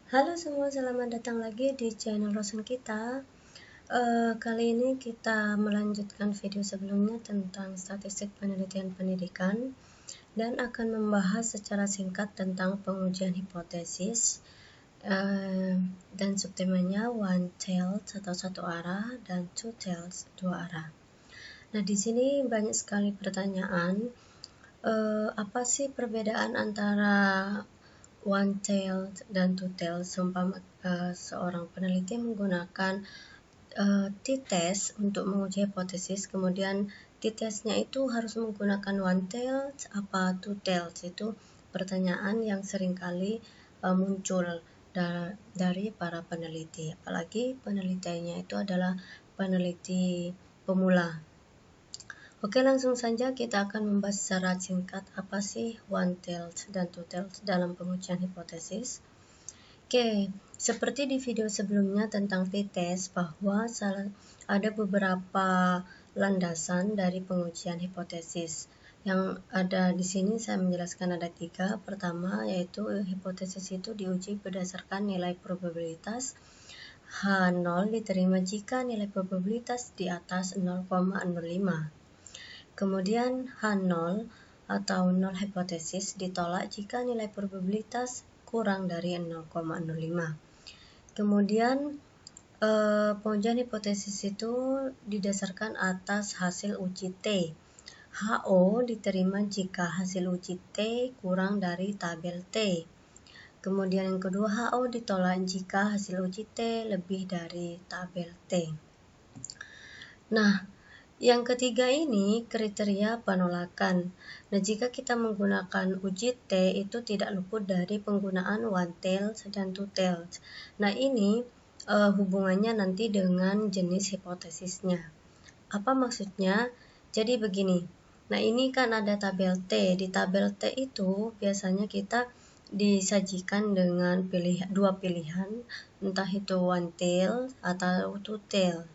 Halo semua, selamat datang lagi di channel Rosan kita. Kali ini kita melanjutkan video sebelumnya tentang statistik penelitian pendidikan dan akan membahas secara singkat tentang pengujian hipotesis dan subtemanya one tailed atau satu arah dan two tailed dua arah. Nah, di sini banyak sekali pertanyaan. Apa sih perbedaan antara one-tailed dan two-tailed? Seumpama seorang peneliti menggunakan t-test untuk menguji hipotesis, kemudian t-testnya itu harus menggunakan one-tailed apa two-tailed? Itu pertanyaan yang seringkali muncul dari para peneliti, apalagi penelitiannya itu adalah peneliti pemula. Oke, langsung saja kita akan membahas secara singkat apa sih one-tailed dan two-tailed dalam pengujian hipotesis. Oke, seperti di video sebelumnya tentang t-test, bahwa ada beberapa landasan dari pengujian hipotesis. Yang ada di sini saya menjelaskan ada 3. Pertama, yaitu hipotesis itu diuji berdasarkan nilai probabilitas. H0 diterima jika nilai probabilitas di atas 0,05. Kemudian H0 atau nol hipotesis ditolak jika nilai probabilitas kurang dari 0,05. Kemudian pengujian hipotesis itu didasarkan atas hasil uji T. HO diterima jika hasil uji T kurang dari tabel T. Kemudian yang kedua, HO ditolak jika hasil uji T lebih dari tabel T. Nah, yang ketiga ini kriteria penolakan. Nah, jika kita menggunakan uji T itu tidak luput dari penggunaan one-tailed dan two-tailed. Nah, ini hubungannya nanti dengan jenis hipotesisnya. Apa maksudnya? Jadi begini. Nah, ini kan ada tabel T. Di tabel T itu biasanya kita disajikan dengan dua pilihan, entah itu one-tailed atau two-tailed.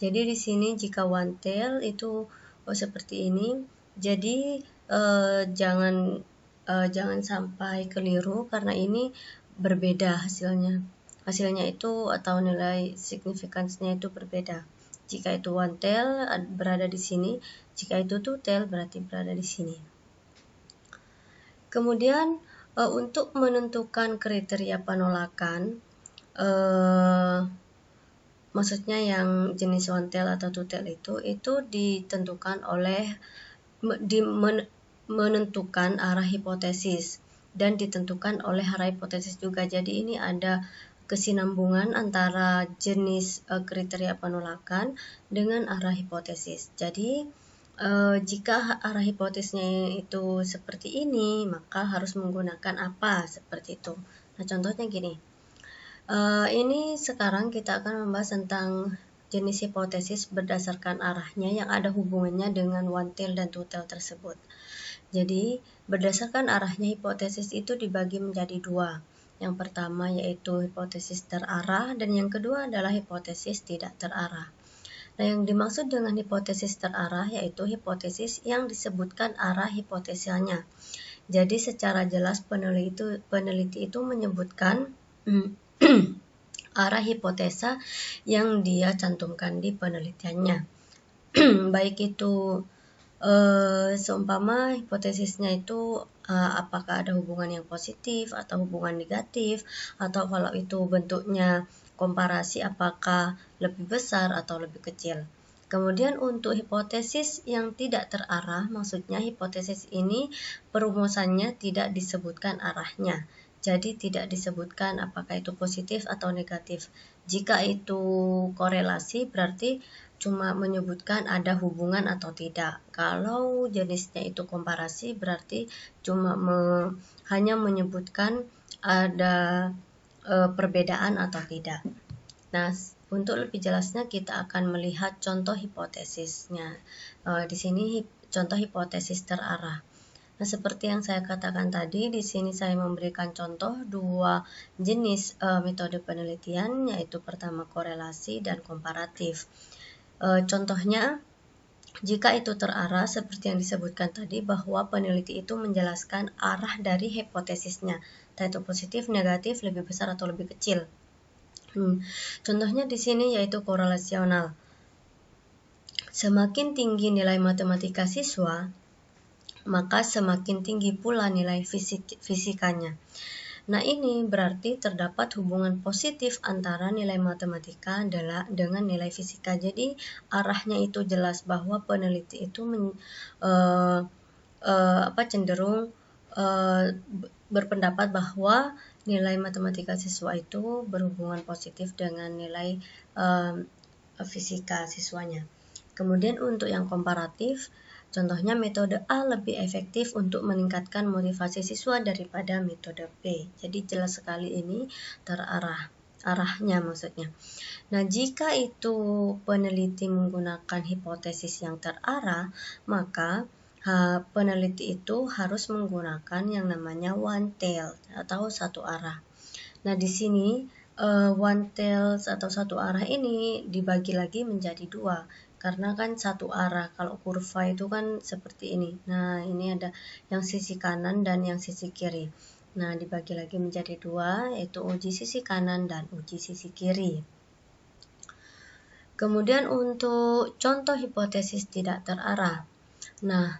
Jadi di sini jika one tail itu seperti ini. Jadi jangan sampai keliru karena ini berbeda hasilnya. Hasilnya itu atau nilai signifikansinya itu berbeda. Jika itu one tail berada di sini, jika itu two tail berarti berada di sini. Kemudian untuk menentukan kriteria penolakan, maksudnya yang jenis one tail atau two tail itu ditentukan oleh menentukan arah hipotesis dan ditentukan oleh arah hipotesis juga. Jadi ini ada kesinambungan antara jenis kriteria penolakan dengan arah hipotesis. Jadi jika arah hipotesisnya itu seperti ini, maka harus menggunakan apa seperti itu. Nah, contohnya gini. Ini sekarang kita akan membahas tentang jenis hipotesis berdasarkan arahnya yang ada hubungannya dengan one tail dan two tail tersebut. Jadi, berdasarkan arahnya hipotesis itu dibagi menjadi 2. Yang pertama yaitu hipotesis terarah dan yang kedua adalah hipotesis tidak terarah. Nah, yang dimaksud dengan hipotesis terarah yaitu hipotesis yang disebutkan arah hipotesanya. Jadi, secara jelas peneliti itu menyebutkan arah hipotesa yang dia cantumkan di penelitiannya. Baik itu seumpama hipotesisnya itu apakah ada hubungan yang positif atau hubungan negatif, atau kalau itu bentuknya komparasi apakah lebih besar atau lebih kecil. Kemudian untuk hipotesis yang tidak terarah, maksudnya hipotesis ini perumusannya tidak disebutkan arahnya. Jadi tidak disebutkan apakah itu positif atau negatif. Jika itu korelasi berarti cuma menyebutkan ada hubungan atau tidak. Kalau jenisnya itu komparasi berarti cuma hanya menyebutkan ada perbedaan atau tidak. Nah, untuk lebih jelasnya kita akan melihat contoh hipotesisnya. Di sini contoh hipotesis terarah. Nah, seperti yang saya katakan tadi, di sini saya memberikan contoh 2 jenis metode penelitian, yaitu pertama korelasi dan komparatif. Contohnya, jika itu terarah seperti yang disebutkan tadi bahwa peneliti itu menjelaskan arah dari hipotesisnya. entah itu positif, negatif, lebih besar atau lebih kecil. Contohnya di sini yaitu korelasional. Semakin tinggi nilai matematika siswa, maka semakin tinggi pula nilai fisikanya. Nah, ini berarti terdapat hubungan positif antara nilai matematika dengan nilai fisika. Jadi, arahnya itu jelas bahwa peneliti itu cenderung berpendapat bahwa nilai matematika siswa itu berhubungan positif dengan nilai fisika siswanya. Kemudian untuk yang komparatif, contohnya metode A lebih efektif untuk meningkatkan motivasi siswa daripada metode B. Jadi jelas sekali ini arahnya maksudnya. Nah, jika itu peneliti menggunakan hipotesis yang terarah, maka peneliti itu harus menggunakan yang namanya one tail atau satu arah. Nah, di sini one tail atau satu arah ini dibagi lagi menjadi dua, karena kan satu arah. Kalau kurva itu kan seperti ini. Nah, ini ada yang sisi kanan dan yang sisi kiri. Nah, dibagi lagi menjadi dua, yaitu uji sisi kanan dan uji sisi kiri. Kemudian untuk contoh hipotesis tidak terarah. Nah,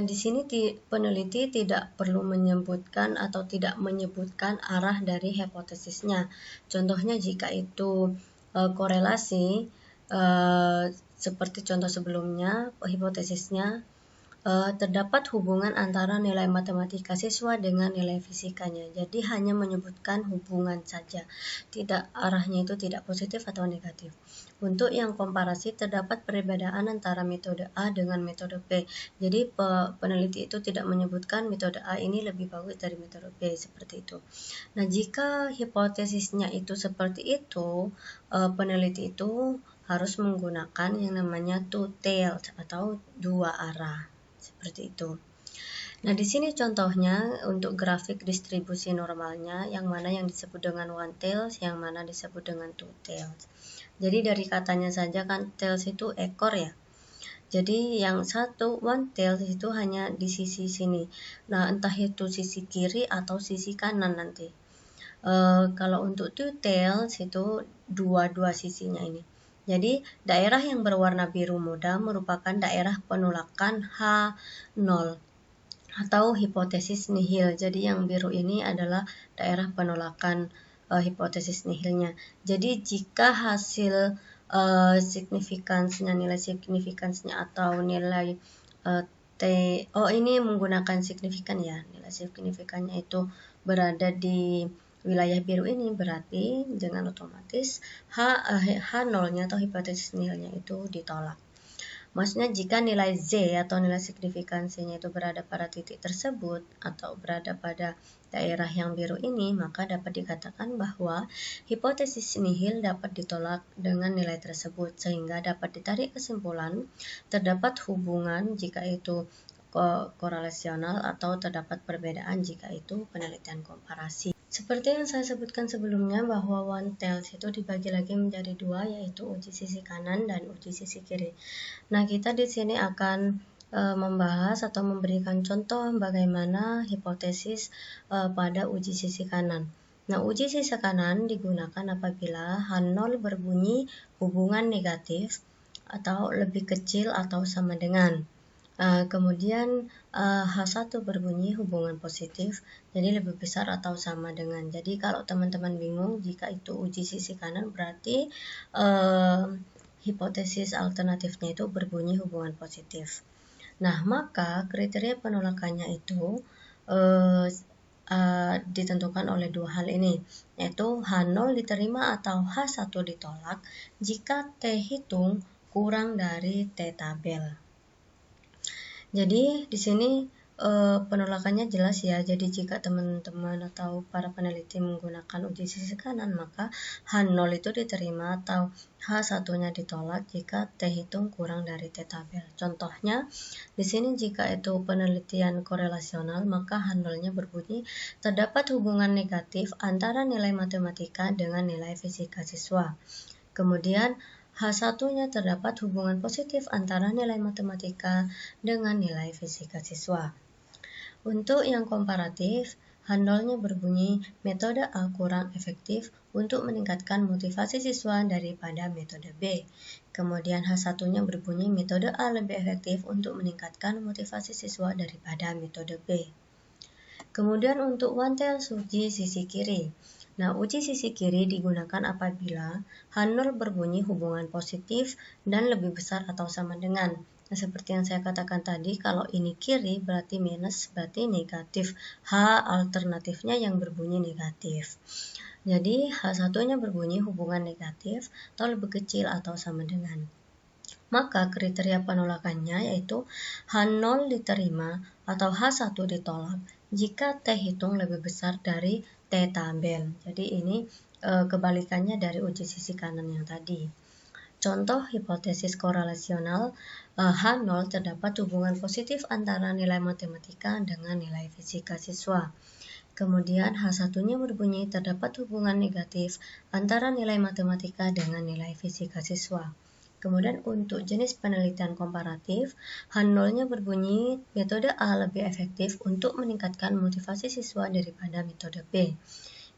di sini peneliti tidak perlu menyebutkan atau tidak menyebutkan arah dari hipotesisnya. Contohnya jika itu korelasi, seperti contoh sebelumnya, hipotesisnya terdapat hubungan antara nilai matematika siswa dengan nilai fisikanya. Jadi hanya menyebutkan hubungan saja, tidak arahnya itu tidak positif atau negatif. Untuk yang komparasi, terdapat perbedaan antara metode A dengan metode B. Jadi peneliti itu tidak menyebutkan metode A ini lebih bagus dari metode B, seperti itu. Nah, jika hipotesisnya itu seperti itu, peneliti itu harus menggunakan yang namanya two-tailed atau dua arah. Seperti itu. Nah, di sini contohnya untuk grafik distribusi normalnya, yang mana yang disebut dengan one tails, yang mana disebut dengan two tails. Jadi dari katanya saja kan tails itu ekor ya. Jadi yang satu one tails itu hanya di sisi sini. Nah, entah itu sisi kiri atau sisi kanan nanti. Kalau untuk two tails itu dua sisinya ini. Jadi, daerah yang berwarna biru muda merupakan daerah penolakan H0 atau hipotesis nihil. Jadi, yang biru ini adalah daerah penolakan hipotesis nihilnya. Jadi, jika hasil signifikansinya, nilai signifikansinya atau nilai ini menggunakan signifikan ya. Nilai signifikannya itu berada di wilayah biru ini, berarti dengan otomatis H0-nya atau hipotesis nihilnya itu ditolak. Maksudnya jika nilai Z atau nilai signifikansinya itu berada pada titik tersebut atau berada pada daerah yang biru ini, maka dapat dikatakan bahwa hipotesis nihil dapat ditolak dengan nilai tersebut, sehingga dapat ditarik kesimpulan terdapat hubungan jika itu korelasional atau terdapat perbedaan jika itu penelitian komparasi. Seperti yang saya sebutkan sebelumnya bahwa one tails itu dibagi lagi menjadi dua, yaitu uji sisi kanan dan uji sisi kiri. Nah, kita di sini akan membahas atau memberikan contoh bagaimana hipotesis pada uji sisi kanan. Nah, uji sisi kanan digunakan apabila H0 berbunyi hubungan negatif atau lebih kecil atau sama dengan. Kemudian H1 berbunyi hubungan positif, jadi lebih besar atau sama dengan. Jadi kalau teman-teman bingung jika itu uji sisi kanan, berarti hipotesis alternatifnya itu berbunyi hubungan positif. Nah, maka kriteria penolakannya itu ditentukan oleh dua hal ini, yaitu H0 diterima atau H1 ditolak jika T hitung kurang dari T tabel. Jadi di sini penolakannya jelas ya. Jadi jika teman-teman atau para peneliti menggunakan uji sisi kanan, maka H0 itu diterima atau H1-nya ditolak jika T hitung kurang dari T tabel. Contohnya di sini jika itu penelitian korelasional, maka H0-nya berbunyi terdapat hubungan negatif antara nilai matematika dengan nilai fisika siswa. Kemudian H1-nya terdapat hubungan positif antara nilai matematika dengan nilai fisika siswa. Untuk yang komparatif, H0-nya berbunyi metode A kurang efektif untuk meningkatkan motivasi siswa daripada metode B. Kemudian H1-nya berbunyi metode A lebih efektif untuk meningkatkan motivasi siswa daripada metode B. Kemudian untuk one tails uji sisi kiri. Nah, uji sisi kiri digunakan apabila H0 berbunyi hubungan positif dan lebih besar atau sama dengan. Nah, seperti yang saya katakan tadi, kalau ini kiri berarti minus, berarti negatif. H alternatifnya yang berbunyi negatif. Jadi, H1-nya berbunyi hubungan negatif atau lebih kecil atau sama dengan. Maka kriteria penolakannya yaitu H0 diterima atau H1 ditolak jika T hitung lebih besar dari T tabel. Jadi ini kebalikannya dari uji sisi kanan yang tadi. Contoh hipotesis korelasional H0 terdapat hubungan positif antara nilai matematika dengan nilai fisika siswa. Kemudian H1-nya berbunyi terdapat hubungan negatif antara nilai matematika dengan nilai fisika siswa. Kemudian untuk jenis penelitian komparatif, H0-nya berbunyi metode A lebih efektif untuk meningkatkan motivasi siswa daripada metode B.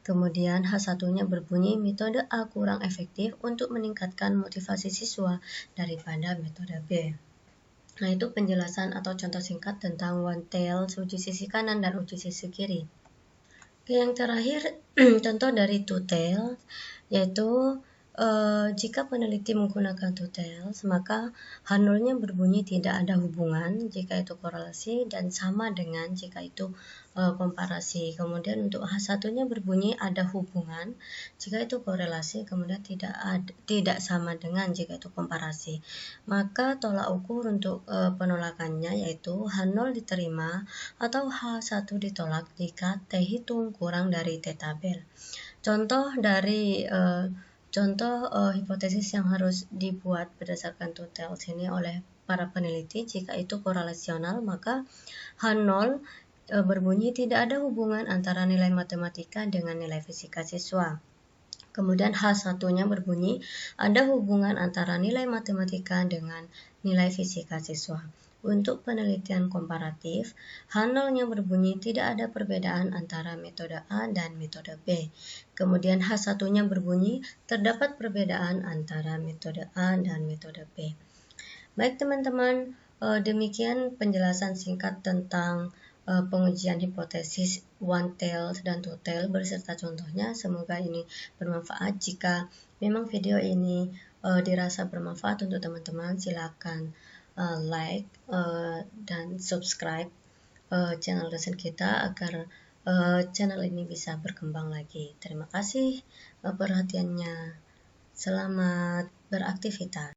Kemudian H1-nya berbunyi metode A kurang efektif untuk meningkatkan motivasi siswa daripada metode B. Nah, itu penjelasan atau contoh singkat tentang one tails, uji sisi kanan dan uji sisi kiri. Oke, yang terakhir contoh dari two tails, yaitu jika peneliti menggunakan two tails, maka H0-nya berbunyi tidak ada hubungan jika itu korelasi dan sama dengan jika itu komparasi. Kemudian untuk H1-nya berbunyi ada hubungan jika itu korelasi, kemudian tidak sama dengan jika itu komparasi. Maka tolak ukur untuk penolakannya yaitu H0 diterima atau H1 ditolak jika T hitung kurang dari T tabel. Contoh dari hipotesis yang harus dibuat berdasarkan two tails ini oleh para peneliti, jika itu korelasional maka H0 berbunyi tidak ada hubungan antara nilai matematika dengan nilai fisika siswa. Kemudian H1-nya berbunyi ada hubungan antara nilai matematika dengan nilai fisika siswa. Untuk penelitian komparatif, H0-nya berbunyi tidak ada perbedaan antara metode A dan metode B. Kemudian H1-nya berbunyi terdapat perbedaan antara metode A dan metode B. Baik teman-teman, demikian penjelasan singkat tentang pengujian hipotesis one tails dan two tails beserta contohnya. Semoga ini bermanfaat. Jika memang video ini dirasa bermanfaat untuk teman-teman, silakan like dan subscribe channel dosen kita agar channel ini bisa berkembang lagi. Terima kasih perhatiannya. Selamat beraktivitas.